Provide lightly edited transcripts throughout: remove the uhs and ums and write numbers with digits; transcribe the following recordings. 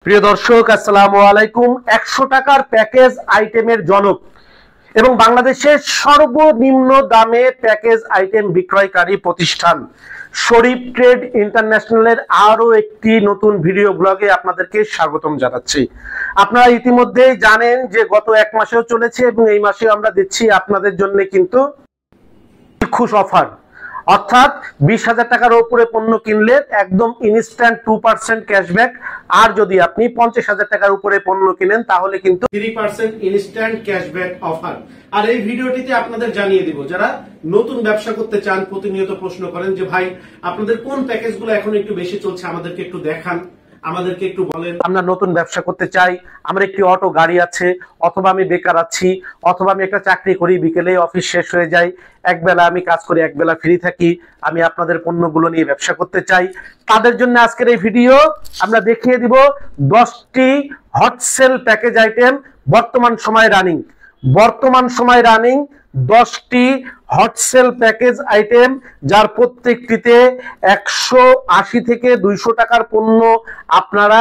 প্রিয় দর্শক, আসসালামু আলাইকুম। 100 টাকার প্যাকেজ আইটেমের জনক এবং বাংলাদেশের সর্বনিম্ন দামে প্যাকেজ আইটেম বিক্রয়কারী প্রতিষ্ঠান শরীফ ট্রেড ইন্টারন্যাশনালের আরো একটি নতুন ভিডিও ব্লগে আপনাদেরকে স্বাগতম জানাচ্ছি। আপনারা ইতিমধ্যেই জানেন যে গত এক মাসেও চলেছে এবং এই মাসেও আমরা দিচ্ছি আপনাদের জন্য কিন্তু খুশ অফার, অর্থাৎ 20,000 টাকার উপরে পণ্য কিনলে একদম ইনস্ট্যান্ট 2% ক্যাশব্যাক, আর যদি আপনি 50,000 টাকার উপরে পণ্য কিনেন তাহলে কিন্তু 3% ইনস্ট্যান্ট ক্যাশব্যাক অফার। আর এই ভিডিওটিতে আপনাদের জানিয়ে দিব যারা নতুন ব্যবসা করতে চান, প্রতিনিয়ত প্রশ্ন করেন যে ভাই আপনাদের কোন প্যাকেজগুলো এখন একটু বেশি চলছে, আমাদেরকে একটু দেখান, আমাদেরকে একটু বলেন। আমরা নতুন ব্যবসা করতে চাই, আমার একটি অটো গাড়ি আছে, অথবা আমি বেকার আছি, অথবা আমি একটা চাকরি করি, বিকেলে অফিস শেষ হয়ে যায়, একবেলা আমি কাজ করি, একবেলা ফ্রি থাকি, আমি আপনাদের পণ্যগুলো নিয়ে ব্যবসা করতে চাই, তাদের জন্য আজকের এই ভিডিও। আমরা দেখিয়ে দিব 10টি হট সেল প্যাকেজ আইটেম বর্তমান সময় রানিং 10টি হট সেল প্যাকেজ আইটেম, যার প্রত্যেকটিতে 180 থেকে 200 টাকার পণ্য আপনারা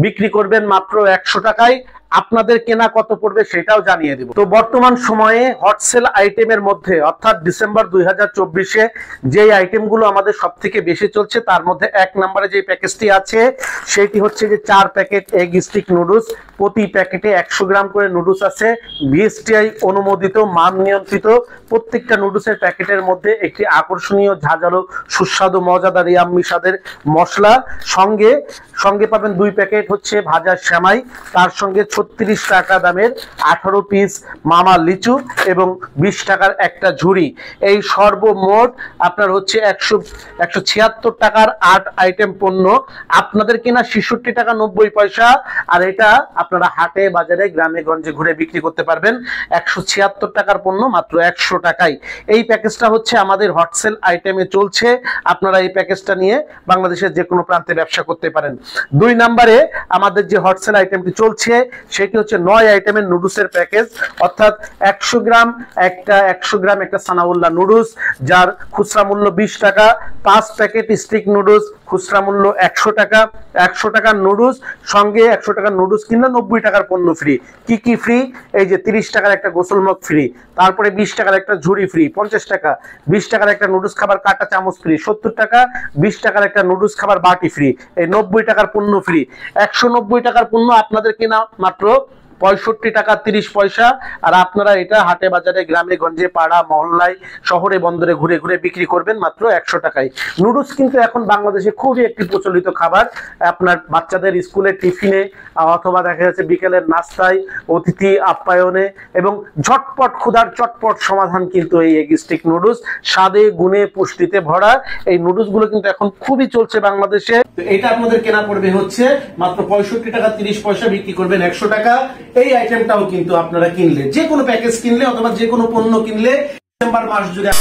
বিক্রি করবেন মাত্র 100 টাকায়। আপনাদের কেনা কত পড়বে সেটাও জানিয়ে দিব। তো বর্তমান সময়ে হটসেল আইটেমের মধ্যে অর্থাৎ ডিসেম্বর 2024-এ যে আইটেমগুলো আমাদের সব থেকে বেশি চলছে তার মধ্যে এক নম্বরে যে প্যাকেজটি আছে সেটি হচ্ছে যে 4 প্যাকেট এগ স্টিক নুডলস। প্রতি প্যাকেটে 100 গ্রাম করে নুডলস আছে, বিএসটিআই অনুমোদিত, মান নিয়ন্ত্রিত। প্রত্যেকটা নুডলসের প্যাকেটের মধ্যে একটি আকর্ষণীয় ঝাঁঝালো সুস্বাদু মজাদার ইয়াম্মি স্বাদের মশলা, সঙ্গে পাবেন 2 প্যাকেট হচ্ছে ভাজা সেমাই, তার সঙ্গে 36 টাকা দামের 18 পিস মামা লিচু এবং 20 টাকার একটা ঝুড়ি। এই সর্বমোট আপনার হচ্ছে 176 টাকার 8 আইটেম পণ্য। আপনাদের কিনা 66 টাকা 90 পয়সা, আর এটা আপনারা হাটে বাজারে গ্রামে গঞ্জে ঘুরে বিক্রি করতে পারবেন 176 টাকার পণ্য মাত্র 100 টাকায়। এই প্যাকেজটা হচ্ছে আমাদের হটসেল আইটেমে চলছে। আপনারা এই প্যাকেজটা নিয়ে বাংলাদেশের যে কোনো প্রান্তে ব্যবসা করতে পারেন। 2 নম্বরে আমাদের যে হটসেল আইটেমটি চলছে সেটি হচ্ছে 9 আইটেমের নুডলসের প্যাকেজ, অর্থাৎ 100 গ্রাম একটা সানাউল্লাহ নুডলস, যার খুচরা মূল্য 20 টাকা। 5 প্যাকেট স্টিক নুডলস, খুচরা মূল্য 100 টাকা। 100 টাকার নুডলস সঙ্গে 100 টাকার নুডলস কিনলে 90 টাকার পণ্য ফ্রি। কি ফ্রি? এই যে 30 টাকার একটা গোসল মগ ফ্রি, তারপরে 20 টাকার একটা ঝুড়ি ফ্রি, 50 টাকা 20 টাকার একটা নুডলস খাবার কাঁটা চামচ ফ্রি, 70 টাকা 20 টাকার একটা নুডলস খাবার বাটি ফ্রি, এই 90 টাকার পণ্য ফ্রি। 190 টাকার পণ্য আপনাদের কিনা মাত্র 65 টাকা 30 পয়সা। আর আপনারা এটা হাটে বাজারে গ্রামে গঞ্জে পাড়া মহল্লায় শহরে বন্দরে ঘুরে ঘুরে বিক্রি করবেন মাত্র 100 টাকায়। নুডলস কিন্তু এখন বাংলাদেশে খুবই একটি প্রচলিত খাবার। আপনার বাচ্চাদের স্কুলের টিফিনে অথবা দেখা যাচ্ছে বিকেলের নাস্তায়, অতিথি আপ্যায়নে এবং ঝটপট ক্ষুধার চটপট সমাধান কিন্তু এই এগ স্টিক নুডলস। স্বাদে গুণে পুষ্টিতে ভরা এই নুডলস গুলো কিন্তু এখন খুবই চলছে বাংলাদেশে। তো এটা আপনাদের কেনা পড়বে হচ্ছে মাত্র 65 টাকা 30 পয়সা, বিক্রি করবেন 100 টাকা। এই আইটেমটাও কিন্তু আপনারা কিনলে, যে কোনো প্যাকেজ কিনলে অথবা যে কোনো পণ্য কিনলে ডিসেম্বর মাস জুড়ে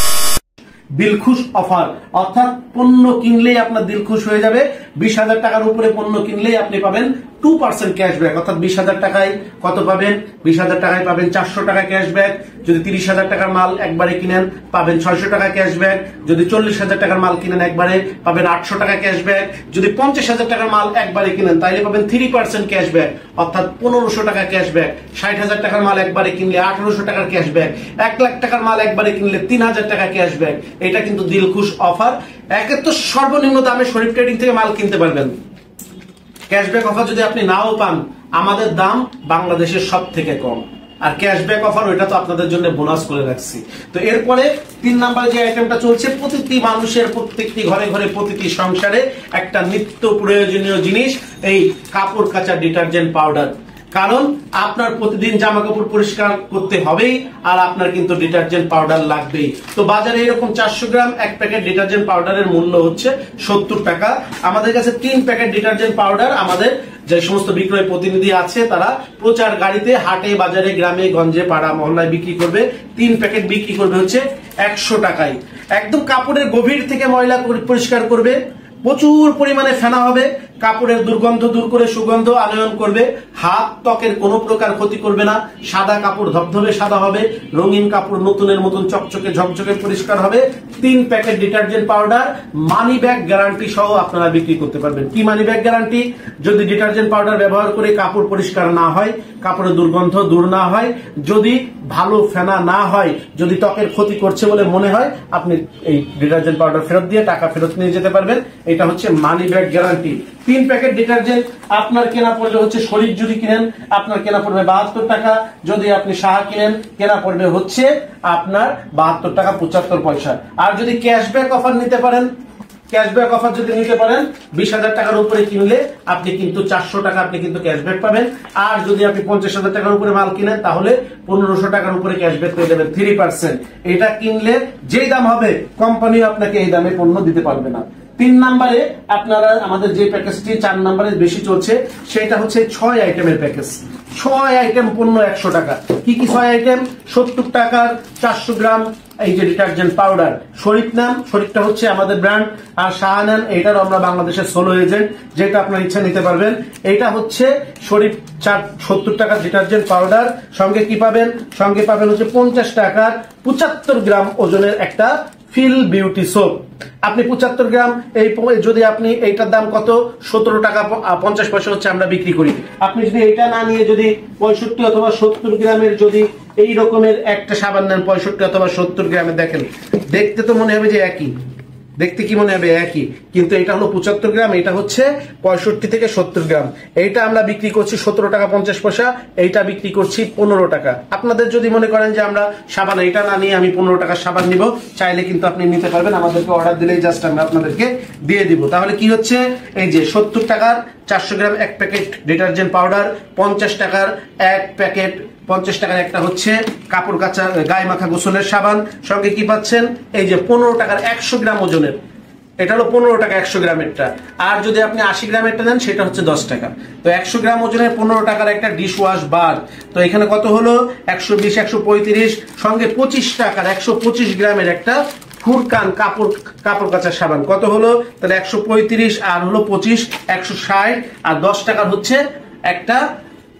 দিলখুশ অফার, অর্থাৎ পণ্য কিনলেই আপনার দিলখুশ হয়ে যাবে। 20,000 টাকার উপরে পণ্য কিনলেই আপনি পাবেন 2% ক্যাশব্যাক, অর্থাৎ 20,000 টাকায় কত পাবেন? 20,000 টাকায় পাবেন 400 টাকা ক্যাশব্যাক। যদি 30,000 টাকার মাল একবারে কিনেন পাবেন 600 টাকা ক্যাশব্যাক। যদি 40,000 টাকার মাল কিনেন একবারে পাবেন 800 টাকা ক্যাশব্যাক। যদি 50,000 টাকার মাল একবারে কিনেন তাইলে পাবেন 3% ক্যাশব্যাক, অর্থাৎ 1500 টাকা ক্যাশব্যাক। 60,000 টাকার মাল একবারে কিনলে 1800 টাকার ক্যাশব্যাক। 1 লাখ টাকার মাল একবারে কিনলে 3,000 টাকা ক্যাশব্যাক। এটা কিন্তু দিলখুশ অফার। একে তো সর্বনিম্ন দামে শরীফ ট্রেডিং থেকে মাল কিনতে পারবেন। ক্যাশব্যাক অফার যদি আপনি নাও পান, আমাদের দাম বাংলাদেশের সব থেকে কম। আর ক্যাশব্যাক অফার ওইটা তো আপনাদের জন্য বোনাস করে রাখছি। তো এরপরে 3 নম্বরে যে আইটেমটা চলছে, প্রতিটি মানুষের প্রত্যেকটি ঘরে ঘরে প্রতিটি সংসারে একটা নিত্য প্রয়োজনীয় জিনিস, এই কাপড় কাচা ডিটারজেন্ট পাউডার। কারণ আপনার প্রতিদিন জামা কাপড় পরিষ্কার করতে হবেই, আর আপনার কিন্তু ডিটারজেন্ট পাউডার লাগবেই। তো বাজারে এরকম 400 গ্রাম 1 প্যাকেট ডিটারজেন্ট পাউডারের মূল্য হচ্ছে 70 টাকা। আমাদের কাছে 3 প্যাকেট ডিটারজেন্ট পাউডার, আমাদের যে সমস্ত বিক্রয় প্রতিনিধি আছে তারা প্রচার গাড়িতে হাটে বাজারে গ্রামে গঞ্জে পাড়া মহল্লায় বিক্রি করবে। 3 প্যাকেট বিক্রি করবে হচ্ছে 100 টাকায়। একদম কাপড়ের গভীর থেকে ময়লা পরিষ্কার করবে, প্রচুর পরিমাণে ফেনা হবে, কাপড়ের দুর্গন্ধ দূর করে সুগন্ধ আনয়ন করবে, হাত ত্বকের কোনো প্রকার ক্ষতি করবে না, সাদা কাপড় ধবধবে সাদা হবে, রঙিন কাপড় নতুনের মতন চকচকে ঝকঝকে পরিষ্কার হবে। 3 packet detergent powder money bag guarantee সহ আপনারা বিক্রি করতে পারবেন। কি মানি ব্যাগ গ্যারান্টি? যদি ডিটারজেন্ট পাউডার ব্যবহার করে কাপড় পরিষ্কার না হয়, কাপড়ের দুর্গন্ধ দূর না হয়, যদি ভালো ফেনা না হয়, যদি ত্বকের ক্ষতি করছে বলে মনে হয়, আপনি এই ডিটারজেন্ট পাউডার ফেরত দিয়ে টাকা ফেরত নিয়ে যেতে পারবেন। এটা হচ্ছে money bag guarantee. 3 packet detergent আপনার কেনা পড়বে হচ্ছে, শরীর যদি কিনেন আপনার কেনা পড়বে 72 টাকা, যদি আপনি সাহা কিনেন কেনা পড়বে হচ্ছে আপনার 72 টাকা 75 পয়সা। আর যদি ক্যাশব্যাক অফার নিতে পারেন, ক্যাশব্যাক অফার যদি নিতে পারেন 20,000 টাকার উপরে কিনলে আপনি কিন্তু 400 টাকা আপনি কিন্তু ক্যাশব্যাক পাবেন। আর যদি আপনি 50,000 টাকার উপরে মাল কিনেন তাহলে 1500 টাকার উপরে ক্যাশব্যাক পেয়ে যাবেন 3%। এটা কিনলে যেই দাম হবে কোম্পানি আপনাকে এই দামে পণ্য দিতে পারবে না। 3 নম্বরে আপনারা আমাদের যে প্যাকেজটি 4 নম্বরে বেশি চলছে সেটা হচ্ছে 6 আইটেমের প্যাকেজ। 6 আইটেম পণ্য 100 টাকা। কি কি 6 আইটেম? 70 টাকার 400 গ্রাম এই যে ডিটারজেন্ট পাউডার। শরীফ নাম, শরীফটা হচ্ছে আমাদের ব্র্যান্ড, আর শাহা নাম এটার আমরা বাংলাদেশের সোলো এজেন্ট, যেটা আপনার ইচ্ছা নিতে পারবেন। এটা হচ্ছে শরীফ 70 টাকার ডিটারজেন্ট পাউডার। সঙ্গে কি পাবেন? সঙ্গে পাবেন হচ্ছে 50 টাকার 75 গ্রাম ওজনের একটা ফিল বিউটি সোপ। আপনি 75 গ্রাম এই যদি আপনি এইটার দাম কত? 17 টাকা 50 পয়সা হচ্ছে আমরা বিক্রি করি। আপনি যদি এটা না নিয়ে যদি 65 অথবা 70 গ্রামের যদি এই রকমের একটা সাবান নেন, 65 অথবা 70 গ্রামের, দেখেন দেখতে তো মনে হবে যে একই, দেখতে কি মনে হবে একই, কিন্তু এটা হলো 75 গ্রাম, এটা হচ্ছে 65 থেকে 70 গ্রাম। এইটা আমরা বিক্রি করছি 17 টাকা 50 পয়সা, এইটা বিক্রি করছি 15 টাকা। আপনাদের যদি মনে করেন যে আমরা সাবান এইটা না নিয়ে আমি 15 টাকার সাবান নিব, চাইলে কিন্তু আপনি নিতে পারবেন, আমাদেরকে অর্ডার দিলেই জাস্ট আমরা আপনাদেরকে দিয়ে দিব। তাহলে কি হচ্ছে? এই যে 70 টাকার 400 গ্রাম 1 প্যাকেট ডিটারজেন্ট পাউডার, 50 টাকার 1 প্যাকেট, 50 টাকার একটা হচ্ছে কাপড় কাচা গায়ে মাখা গোসলের সাবান। সঙ্গে কি পাচ্ছেন? এই যে 15 টাকার 100 গ্রাম ওজনের, এটা হলো 15 টাকা 100 গ্রামেরটা। আর যদি আপনি 80 গ্রামেরটা নেন সেটা হচ্ছে 10 টাকা। তো 100 গ্রাম ওজনের 15 টাকার একটা ডিশ ওয়াশ বার। তো এখানে কত হলো? 120 135, সঙ্গে 25 টাকার 125 গ্রামের একটা ফুরকান কাপড় কাচার সাবান। কত হলো? তাহলে 135 আর হলো 25 160, আর 10 টাকার হচ্ছে একটা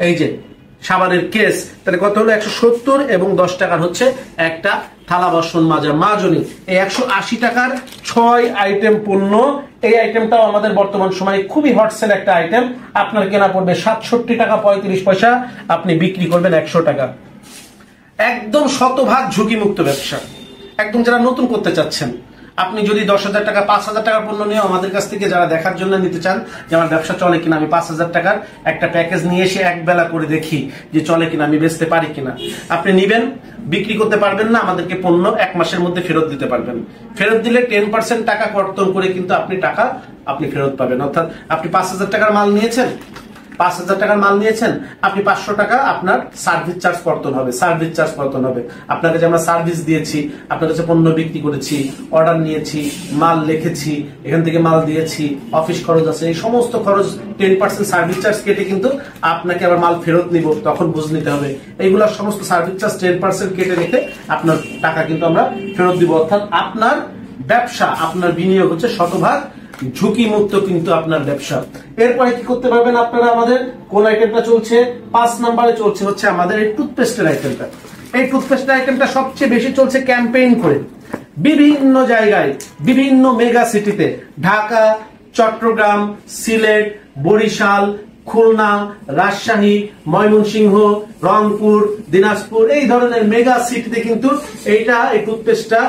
এই যে সাবানের কেস। তাহলে কত হলো? 170, এবং 10 টাকার হচ্ছে একটা থালা বাসন মাজা মাজনি। এই 180 টাকার 6 আইটেম পণ্য। এই আইটেমটাও আমাদের বর্তমান সময়ে খুবই হট সেল একটা আইটেম। আপনার কেনা পড়বে 67 টাকা 35 পয়সা, আপনি বিক্রি করবেন 100 টাকা। একদম শতভাগ ঝুঁকিমুক্ত ব্যবসা। একদম যারা নতুন করতে চাচ্ছেন, আপনি যদি 10,000 টাকা 5,000 টাকার পণ্য নিয়ে আমাদের কাছ থেকে যারা দেখার জন্য নিতে চান যে আমার ব্যবসা চলে কিনা, আমি 5,000 টাকার একটা প্যাকেজ নিয়ে এসে এক বেলা করে দেখি যে চলে কিনা, আমি বেচতে পারি কিনা, আপনি নিবেন, বিক্রি করতে পারবেন না, আমাদেরকে পণ্য 1 মাসের মধ্যে ফেরত দিতে পারবেন। ফেরত দিলে 10% টাকা কর্তন করে কিন্তু আপনি ফেরত পাবেন। অর্থাৎ আপনি 5,000 টাকার মাল নিয়েছেন, 5,000 টাকার মাল নিয়েছেন, আপনি 500 টাকা আপনার সার্ভিস চার্জ কর্তন হবে, সার্ভিস চার্জ কর্তন হবে। আপনার কাছে আমরা সার্ভিস দিয়েছি, আপনার কাছে পণ্য বিক্রি করেছি, অর্ডার নিয়েছি, মাল লিখেছি, এখান থেকে মাল দিয়েছি, অফিস খরচ আছে, এই সমস্ত খরচ 10% সার্ভিস চার্জ কেটে কিন্তু আপনাকে আবার মাল ফেরত নিব, তখন বুঝ নিতে হবে। এইগুলো সমস্ত সার্ভিস চার্জ 10% কেটে রেখে আপনার টাকা কিন্তু আমরা ফেরত দিব। অর্থাৎ আপনার ব্যবসা, আপনার বিনিয়োগ হচ্ছে শতভাগ ঝুঁকি মুক্ত কিন্তু আপনার ব্যবসা। এরপরে কি করতে পারবেন আপনারা? আমাদের কোন আইটেমটা চলছে? 5 নম্বরে চলছে হচ্ছে আমাদের এই টুথপেস্টের আইটেমটা। এই টুথপেস্টের আইটেমটা সবচেয়ে বেশি চলছে ক্যাম্পেইন করে বিভিন্ন জায়গায়, বিভিন্ন মেগা সিটিতে, ঢাকা, চট্টগ্রাম, সিলেট, বরিশাল, খুলনা, রাজশাহী, ময়মনসিংহ, রংপুর, দিনাজপুর, এই ধরনের মেগা সিটিতে কিন্তু এই টুথপেস্টটা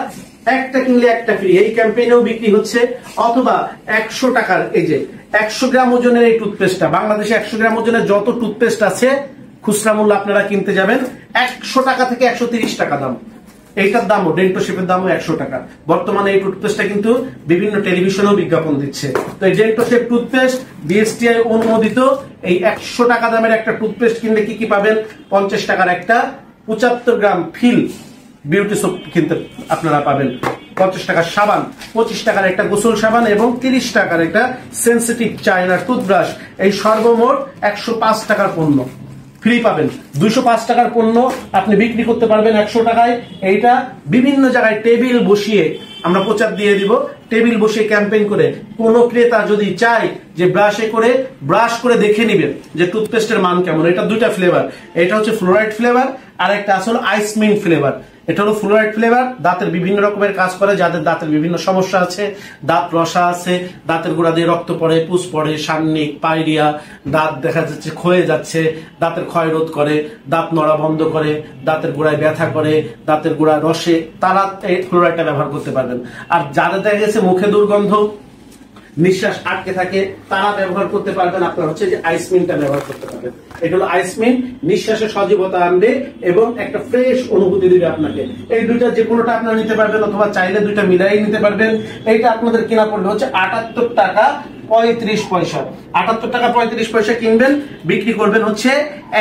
একটা কিনলে একটা ফ্রি, এই ক্যাম্পেইনেও বিক্রি হচ্ছে। অথবা 100 টাকার এই যে 100 গ্রাম ওজনের এই টুথপেস্টটা, বাংলাদেশে 100 গ্রাম ওজনের যত টুথপেস্ট আছে খুচরা মূল্য আপনারা কিনতে যাবেন 100 টাকা থেকে 130 টাকা দাম। এইটার দামও, ডেন্টোশেপের দামও 100 টাকা। বর্তমানে এই টুথপেস্টটা কিন্তু বিভিন্ন টেলিভিশনেও বিজ্ঞাপন দিচ্ছে। তো এই ডেন্টোশেপ টুথপেস্ট বিএসটিআই অনুমোদিত। এই 100 টাকা দামের একটা টুথপেস্ট কিনলে কি কি পাবেন? 50 টাকার একটা 75 গ্রাম ফিল বিউটি সোপ কিনতে আপনারা পাবেন, 50 টাকার সাবান, 25 টাকার একটা গোসল সাবান, এবং 30 টাকার একটা সেন্সিটিভ চায়না টুথব্রাশ। এই সর্বমোট 105 টাকার পণ্য ফ্রি পাবেন। 205 টাকার পণ্য আপনি বিক্রি করতে পারবেন 100 টাকায়। এইটা বিভিন্ন জায়গায় টেবিল বসিয়ে আমরা প্রচার দিয়ে দিব, টেবিল বসে ক্যাম্পেইন করে কোন ক্রেতা যদি চায় যে ব্রাশ করে দেখে নিবেন যে টুথপেস্টের মান কেমন, এটা দুইটা ফ্লেভার, এটা হচ্ছে ফ্লোরাইড ফ্লেভার আর একটা আসলে আইস মিন্ট ফ্লেভার। এটা হলো ফ্লোরাইড ফ্লেভার, দাঁতের বিভিন্ন রকমের কাজ করে, যাদের দাঁতের বিভিন্ন সমস্যা আছে, দাঁত রসা আছে, দাঁতের গোড়া দিয়ে রক্ত পড়ে, পুষ পড়ে, সান্নিক, পাইরিয়া, দাঁত দেখা যাচ্ছে ক্ষয়ে যাচ্ছে, দাঁতের ক্ষয় রোধ করে, দাঁত নড়া বন্ধ করে, দাঁতের গোড়ায় ব্যথা করে, দাঁতের গোড়ায় রসে, তারা এই ফ্লোরাইডটা ব্যবহার করতে পারবেন। আর যাদের দেখা গেছে মুখে দুর্গন্ধ, নিঃশ্বাস আটকে থাকে, তারা ব্যবহার করতে পারবেন আপনার হচ্ছে যে আইসমিনটা ব্যবহার করতে পারবেন। এটা হলো আইসমিন, নিঃশ্বাসে সজীবতা আনবে এবং একটা ফ্রেশ অনুভূতি দিবে আপনাকে। এই দুইটা যে কোনোটা আপনারা নিতে পারবেন অথবা চাইলে দুইটা মিলাই নিতে পারবেন। এইটা আপনাদের কেনা পড়বে হচ্ছে 78 টাকা 35 পয়সা। 78 টাকা 35 পয়সা কিনবেন, বিক্রি করবেন হচ্ছে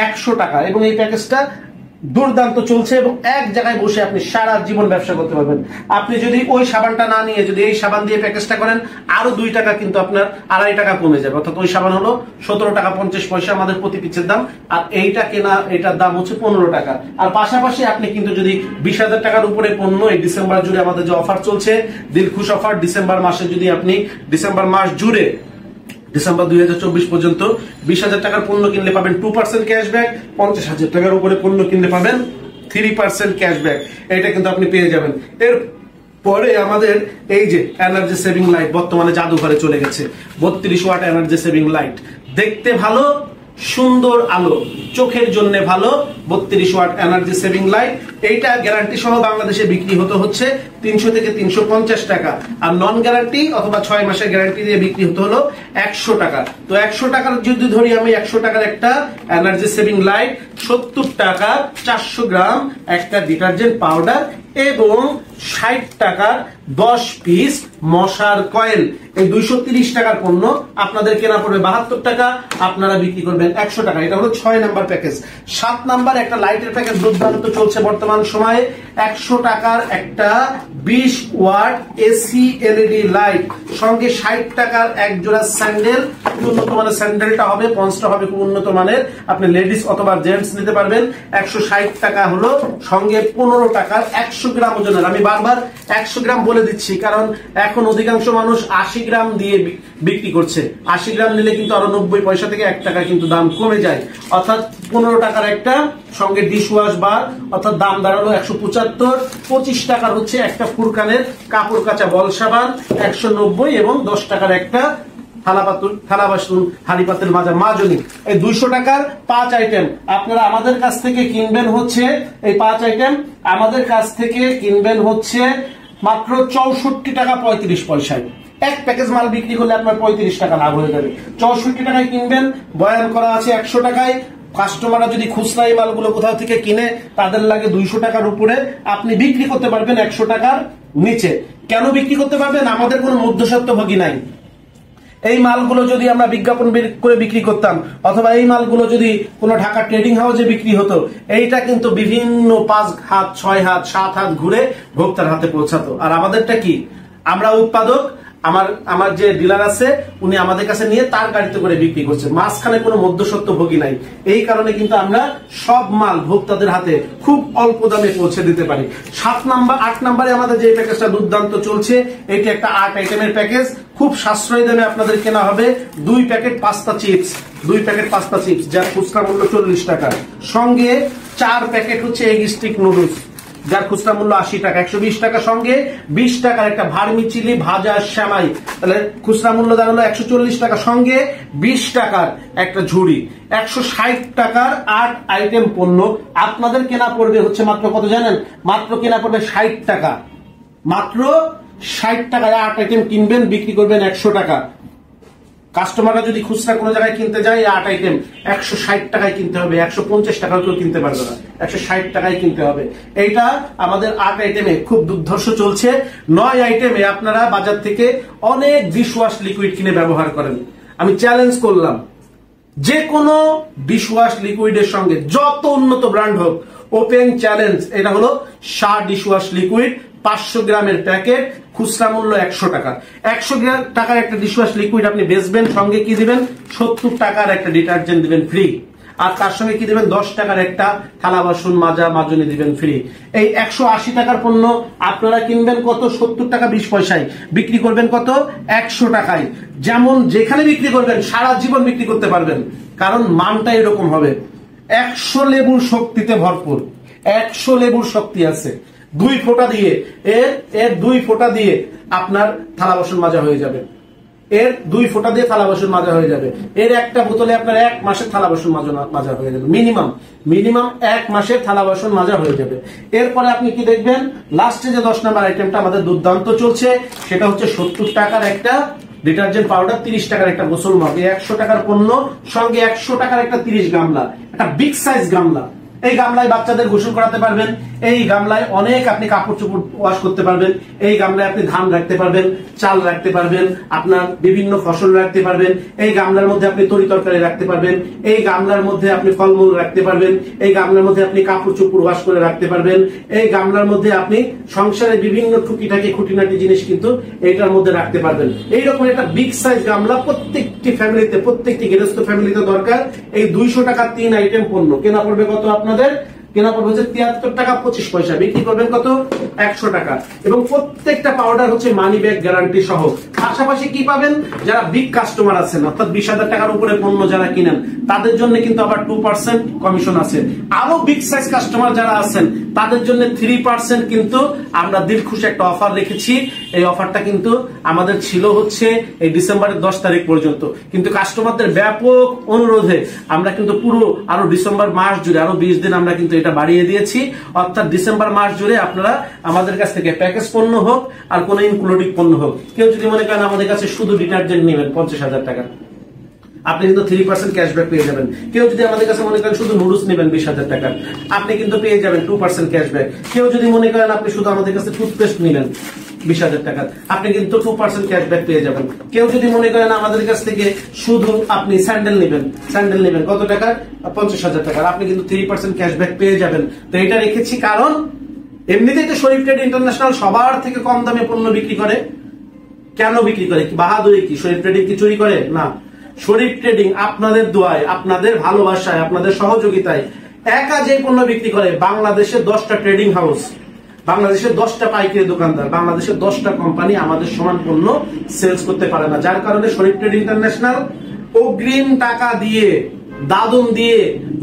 100 টাকা। এবং এই প্যাকেজটা দুর্দান্ত চলছে এবং এক জায়গায় বসে আপনি সারা জীবন ব্যবসা করতে পারবেন। আপনি যদি ওই সাবানটা না নিয়ে যদি এই সাবান দিয়ে প্যাকেজটা করেন, আরো 2 টাকা কিন্তু আপনার 2.5 টাকা কমে যাবে। অর্থাৎ ওই সাবান হলো 17 টাকা 50 পয়সা আমাদের প্রতি পিসের দাম, আর এইটা কেনা এটার দাম হচ্ছে 15 টাকা। আর পাশাপাশি আপনি কিন্তু যদি 20,000 টাকার উপরে পণ্য এই ডিসেম্বর জুড়ে আমাদের যে অফার চলছে, দিলখুশ অফার, ডিসেম্বর মাসে যদি আপনি ডিসেম্বর মাস জুড়ে ডিসেম্বর 2024 পর্যন্ত 20,000 টাকার পণ্য কিনলে পাবেন 2% ক্যাশব্যাক, 50,000 টাকার উপরে পণ্য কিনলে পাবেন 3% ক্যাশব্যাক। এটা কিন্তু আপনি পেয়ে যাবেন। এর পরে আমাদের এই যে এনার্জি সেভিং লাইট বর্তমানে জাদুঘরে চলে গেছে। 32 ওয়াট এনার্জি সেভিং লাইট, দেখতে ভালো, সুন্দর আলো, চোখের জন্য ভালো। 32 ওয়াট এনার্জি সেভিং লাইট, এইটা গ্যারান্টি সহ বাংলাদেশে বিক্রি হচ্ছে 300 থেকে 350 টাকা। আর নন গ্যারান্টি অথবা 6 মাসের গ্যারান্টি দিয়ে বিক্রি হলো 100 টাকা। তো 100 টাকার যদি ধরি আমি, 100 টাকার একটা এনার্জি সেভিং লাইট, 70 টাকা 400 গ্রাম একটা ডিটারজেন্ট পাউডার এবং 60 টাকার 10 পিস মশার কয়েল। এই 230 টাকার পণ্য আপনাদের কেনা পড়বে 72 টাকা, আপনারা বিক্রি করবেন 100 টাকা। এটা হলো 6 নাম্বার প্যাকেজ। 7 নাম্বার একটা লাইটের প্যাকেজ দুর্দান্ত চলছে বর্তমান সময়ে। 100 টাকার একটা 20 ওয়াট এসি এলইডি লাইট, সঙ্গে 60 টাকার এক জোড়া স্যান্ডেল। উন্নত মানের স্যান্ডেলটা হবে, পঞ্চটা হবে খুব উন্নত মানের, আপনি লেডিস অথবা জেন্টস নিতে পারবেন। 160 টাকা হলো, সঙ্গে 15 টাকার 100 গ্রাম ওজনের। আমি বারবার 100 গ্রাম বলে দিচ্ছি কারণ এখন অধিকাংশ মানুষ 80 গ্রাম দিয়ে বিক্রি করছে। 80 গ্রাম নিলে কিন্তু আরো 90 পয়সা থেকে 1 টাকা কিন্তু দাম কমে যায়। অর্থাৎ 15 টাকার একটা, সঙ্গে ডিশ ওয়াশ বার, অর্থাৎ দাম দাঁড়ালো 175। 25 টাকার হচ্ছে একটা ফুরকানের কাপড় কাচা বল সাবান 190, এবং 10 টাকার একটা থালা বাসন হাঁড়ি পাতের মাজা মাজনি। এই 200 টাকার 5 আইটেম আপনারা আমাদের কাছ থেকে কিনবেন হচ্ছে, এই 5 আইটেম আমাদের কাছ থেকে কিনবেন হচ্ছে মাত্র 64 টাকা 35 পয়সায়। এক প্যাকেজ মাল বিক্রি করলে আপনার 35 টাকা লাভ হয়ে যাবে। 64 টাকায় কিনবেন, বয়ান করা আছে 100 টাকায়। কাস্টমাররা যদি খুচরা এই মালগুলো কোথাও থেকে কিনে, তাদের লাগে 200 টাকার উপরে, আপনি বিক্রি করতে পারবেন 100 টাকার নিচে। কেন বিক্রি করতে পারবেন? আমাদের কোনো মধ্যস্বত্বভোগী নাই। এই মালগুলো যদি আমরা বিজ্ঞাপন করে বিক্রি করতাম, অথবা এই মালগুলো যদি কোনো ঢাকা ট্রেডিং হাউসে বিক্রি হতো, এইটা কিন্তু বিভিন্ন 5 হাত 6 হাত 7 হাত ঘুরে ভোক্তার হাতে পৌঁছাতো। আর আমাদেরটা কি, আমরা উৎপাদক, আমার যে ডিলার আছে উনি আমাদের কাছে নিয়ে তার গাড়িতে করে বিক্রি করছে, মাঝখানে কোনো মধ্যস্বত্বভোগী নাই। এই কারণে কিন্তু আমরা সব মাল ভোক্তাদের হাতে খুব অল্প দামে পৌঁছে দিতে পারি। 8 নাম্বারে আমাদের যে প্যাকেজটা দুর্দান্ত চলছে, এটি একটা 8 আইটেমের প্যাকেজ, খুব সাশ্রয়ী দামে আপনাদের কেনা হবে 2 প্যাকেট পাস্তা চিপস, যার খুচরা মূল্য 40 টাকা, সঙ্গে 4 প্যাকেট হচ্ছে এগ স্টিক নুডলস, যার খুচরা মূল্য 80 টাকা, 120 টাকা, সঙ্গে 20 টাকার একটা ভার্মি চিলি ভাজা শ্যামাই, তাহলে খুচরা মূল্য দাঁড়ালো 140 টাকা, সঙ্গে 20 টাকার একটা ঝুড়ি। 160 টাকার 8 আইটেম পণ্য আপনাদের কেনা পড়বে হচ্ছে মাত্র কত জানেন? মাত্র কেনা পড়বে 60 টাকা। মাত্র 60 টাকায় 8 আইটেম কিনবেন, বিক্রি করবেন 100 টাকা। কাস্টমাররা যদি খুচরা কোনো জায়গায় কিনতে যায়, 8 আইটেম 160 টাকায় কিনতে হবে, 150 টাকাও কেউ কিনতে পারবে না, 160 টাকায় কিনতে হবে। এইটা আমাদের 8 আইটেমে খুব দুর্ধর্ষ চলছে। 9 আইটেমে আপনারা বাজার থেকে অনেক ডিশওয়াশ লিকুইড কিনে ব্যবহার করেন। আমি চ্যালেঞ্জ করলাম, যে কোনো ডিশওয়াশ লিকুইডের সঙ্গে যত উন্নত ব্র্যান্ড হোক, ওপেন চ্যালেঞ্জ, এটা হলো শাহ ডিশওয়াশ লিকুইড, 500 গ্রামের প্যাকেট, খুচরা মূল্য 100 টাকা। 100 টাকার একটা ডিশওয়াশ লিকুইড আপনি বেচবেন, সঙ্গে কি দিবেন? 70 টাকার একটা ডিটারজেন্ট দিবেন ফ্রি। আর তার সঙ্গে কি দিবেন 10 টাকার একটা থালা বাসন মাজা মাজনি দিবেন ফ্রি। এই 180 টাকার পণ্য আপনারা কিনবেন কত 70 টাকা 20 পয়সায়, বিক্রি করবেন কত 100 টাকায়। যেমন যেখানে বিক্রি করবেন সারা জীবন বিক্রি করতে পারবেন, কারণ মানটা এরকম হবে। 100 লেবুর শক্তিতে ভরপুর, 100 লেবুর শক্তি আছে। 2 ফোঁটা দিয়ে এর 2 ফোঁটা দিয়ে আপনার থালা বাসন মাজা হয়ে যাবে। এর 2 ফোঁটা দিয়ে থালা বাসন মাজা হয়ে যাবে। এর একটা বোতলে আপনার 1 মাসের থালা বাসন মাজা হয়ে যাবে। মিনিমাম 1 মাসের থালা বাসন মাজা হয়ে যাবে। এরপরে আপনি কি দেখবেন, লাস্টে যে 10 নম্বর আইটেমটা আমাদের দুর্দান্ত চলছে, সেটা হচ্ছে 70 টাকার একটা ডিটারজেন্ট পাউডার, 30 টাকার একটা গোসল মগ। এই 100 টাকার পণ্য সঙ্গে 100 টাকার একটা 30 গামলা, একটা বিগ সাইজ গামলা। এই গামলায় বাচ্চাদের গোসল করাতে পারবেন, এই গামলায় অনেক আপনি কাপড় চোপড় ওয়াশ করতে পারবেন, এই গামলায় আপনি ধান রাখতে পারবেন, চাল রাখতে পারবেন, আপনার বিভিন্ন ফসল রাখতে পারবেন, এই গামলার মধ্যে আপনি তরি তরকারি রাখতে পারবেন, এই গামলার মধ্যে আপনি ফলমূল রাখতে পারবেন, এই গামলার মধ্যে আপনি কাপড় চোপড় ওয়াশ করে রাখতে পারবেন, এই গামলার মধ্যে আপনি সংসারে বিভিন্ন টুকিটাকি খুঁটিনাটি জিনিস কিন্তু এইটার মধ্যে রাখতে পারবেন। এইরকম একটা বিগ সাইজ গামলা প্রত্যেকটি ফ্যামিলিতে, প্রত্যেকটি গৃহস্থ ফ্যামিলিতে দরকার। এই 200 টাকার 3 আইটেম পণ্য কেনা পড়বে কত আপনাদের? কেনা পড়বে হচ্ছে 73 টাকা 25 পয়সা, বিক্রি করবেন কত 100 টাকা। এবং প্রত্যেকটা পাউডার হচ্ছে মানি ব্যাগ গ্যারান্টি সহ। পাশাপাশি কি পাবেন, যারা বিগ কাস্টমার আছেন অর্থাৎ 20,000 টাকার উপরে পণ্য যারা কিনেন, তাদের জন্য কিন্তু আবার 2% কমিশন আছে। আরো বিগ সাইজ কাস্টমার যারা আছেন তাদের জন্য 3% কিন্তু আমরা দিলখুশি একটা অফার রেখেছি। এই অফারটা কিন্তু আমাদের ছিল হচ্ছে এই ডিসেম্বরের 10 তারিখ পর্যন্ত, কিন্তু কাস্টমারদের ব্যাপক অনুরোধে আমরা কিন্তু পুরো আরো ডিসেম্বর মাস জুড়ে আরো 20 দিন আমরা কিন্তু এটা বাড়িয়ে দিয়েছি। অর্থাৎ ডিসেম্বর মাস জুড়ে আপনারা আমাদের কাছ থেকে প্যাকেজ পণ্য হোক আর কোন ইনক্লুডিং পণ্য হোক, কেউ যদি মনে করেন আমাদের কাছে শুধু ডিটারজেন্ট নেবেন 50,000 টাকা, আপনি কিন্তু 3% ক্যাশব্যাক পেয়ে যাবেন। কেউ যদি আমাদের কাছে মনে করেন শুধু নুডলস নেবেন 20,000 টাকা, আপনি কিন্তু পেয়ে যাবেন 2% ক্যাশব্যাক। কেউ যদি মনে করেন আপনি শুধু আমাদের কাছে টুথপেস্ট নেবেন 20,000 টাকা, আপনি কিন্তু 2% ক্যাশব্যাক পেয়ে যাবেন। কেউ যদি মনে করেন আমাদের কাছ থেকে শুধু আপনি স্যান্ডেল নেবেন কত টাকা 50,000 টাকা, আপনি কিন্তু 3% ক্যাশব্যাক পেয়ে যাবেন। তো এটা রেখেছি কারণ এমনিতেই তো শরীফ ট্রেড ইন্টারন্যাশনাল সবার থেকে কম দামে পণ্য বিক্রি করে। কেন বিক্রি করে? কি বাহাদুরি? কি শরীফ ট্রেডিং কি চুরি করে? না, শরীফ ট্রেডিং আপনাদের দোয়ায়, আপনাদের ভালোবাসায়, আপনাদের সহযোগিতায় একা যে পণ্য বিক্রি করে, বাংলাদেশে 10টা ট্রেডিং হাউস, বাংলাদেশে 10টা পাইকারি দোকানদার, বাংলাদেশে 10টা কোম্পানি আমাদের সমান পণ্য সেলস করতে পারে না। যার কারণে শরীফ ট্রেড ইন্টারন্যাশনাল অগ্রিম টাকা দিয়ে, দাদন দিয়ে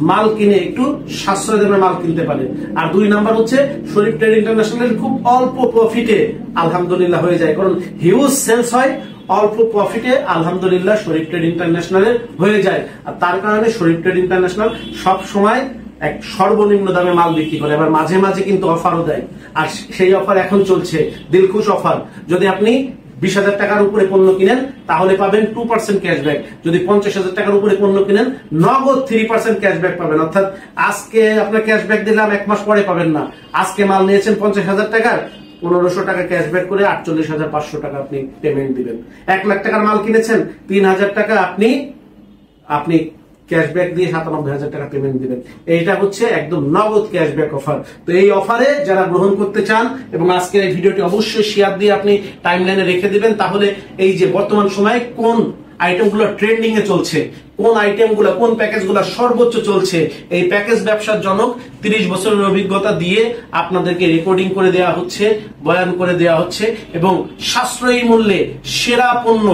মাল কিনে একটু সাশ্রয় দামে মাল কিনতে পারে। আর 2 নাম্বার হচ্ছে শরীফ ট্রেড ইন্টারন্যাশনাল খুব অল্প প্রফিটে আলহামদুলিল্লাহ হয়ে যায়, কারণ হিউজ সেলস হয় অল্প প্রফিটে আলহামদুলিল্লাহ শরীফ ট্রেড ইন্টারন্যাশনালের হয়ে যায়। আর তার কারণে শরীফ ট্রেড ইন্টারন্যাশনাল সব সময় এক সর্বনিম্ন দামে মাল বিক্রি করে, আবার মাঝে মাঝে কিন্তু অফারও দেয়। আর সেই অফার এখন চলছে, দিলখুশ অফার। যদি আপনি 20,000 টাকার উপরে পণ্য কিনেন তাহলে পাবেন 2% ক্যাশব্যাক। যদি 50,000 টাকার উপরে পণ্য কিনেন নগদ 3% ক্যাশব্যাক পাবেন। অর্থাৎ আজকে আপনার ক্যাশব্যাক দিলাম, 1 মাস পরে পাবেন না। আজকে মাল নিয়েছেন 50,000 টাকার, 1500 টাকা ক্যাশব্যাক করে 48,500 টাকা আপনি পেমেন্ট দিবেন। 1 লাখ টাকার মাল কিনেছেন, 3,000 টাকা আপনি ক্যাশব্যাক দিয়ে 97,000 টাকা পেমেন্ট দিবেন। এইটা হচ্ছে একদম নগদ ক্যাশব্যাক অফার। তো এই অফারে যারা গ্রহণ করতে চান এবং আজকের এই ভিডিওটি অবশ্যই শেয়ার দিয়ে আপনি টাইমলাইনে রেখে দিবেন, তাহলে এই যে বর্তমান সময়ে কোন আইটেমগুলো ট্রেন্ডিং এ চলছে, কোন আইটেমগুলো, কোন প্যাকেজগুলো সর্বোচ্চ চলছে, এই প্যাকেজ ব্যবসার জনক 30 বছরের অভিজ্ঞতা দিয়ে আপনাদেরকে রেকর্ডিং করে দেওয়া হচ্ছে, বয়ান করে দেওয়া হচ্ছে এবং সাশ্রয়ী মূল্যে সেরা পণ্য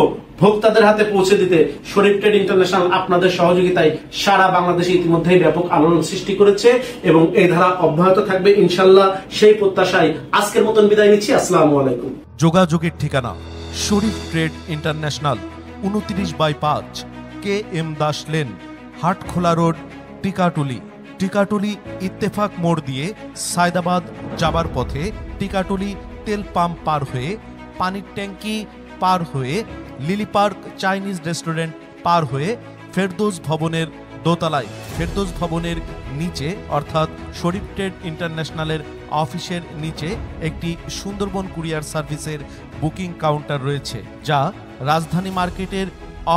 ভোক্তাদের হাতে পৌঁছে দিতে শরীফ ট্রেড ইন্টারন্যাশনাল আপনাদের সহযোগিতায় সারা বাংলাদেশে ইতিমধ্যেই ব্যাপক আলোড়ন সৃষ্টি করেছে এবং এই ধারা অব্যাহত থাকবে ইনশাল্লাহ। সেই প্রত্যাশায় আজকের মতন বিদায় নিচ্ছি। আসসালামু আলাইকুম। যোগাযোগের ঠিকানা Sharif trade international, 29/5 KM Das lane, Hatkhola road, Tikatuli Ittefaq মোড় দিয়ে সায়দাবাদ যাবার পথে টিকাটুলি তেল পাম্প পার হয়ে, পানির ট্যাঙ্কি পার হয়ে, লিলি পার্ক চাইনিজ রেস্টুরেন্ট পার হয়ে ফেরদৌস ভবনের দোতলায়, ফেরদৌস ভবনের নিচে অর্থাৎ শরীফ ট্রেড ইন্টারন্যাশনালের অফিসের নিচে একটি সুন্দরবন কুরিয়ার সার্ভিসের বুকিং কাউন্টার রয়েছে, যা রাজধানী মার্কেটের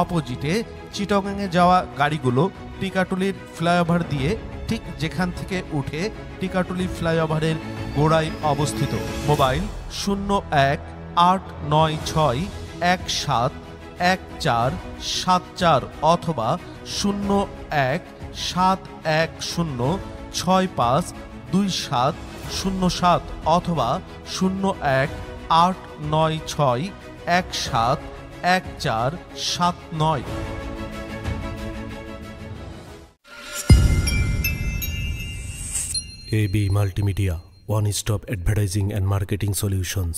অপোজিটে চিটাগাংয়ে যাওয়া গাড়িগুলো টিকাটুলির ফ্লাইওভার দিয়ে ঠিক যেখান থেকে উঠে টিকাটুলি ফ্লাইওভারের গোড়ায় অবস্থিত। মোবাইল 01-896-17 1474 অথবা 017106525707 অথবা 018961711479। AB Multimedia, one-stop advertising and marketing solutions.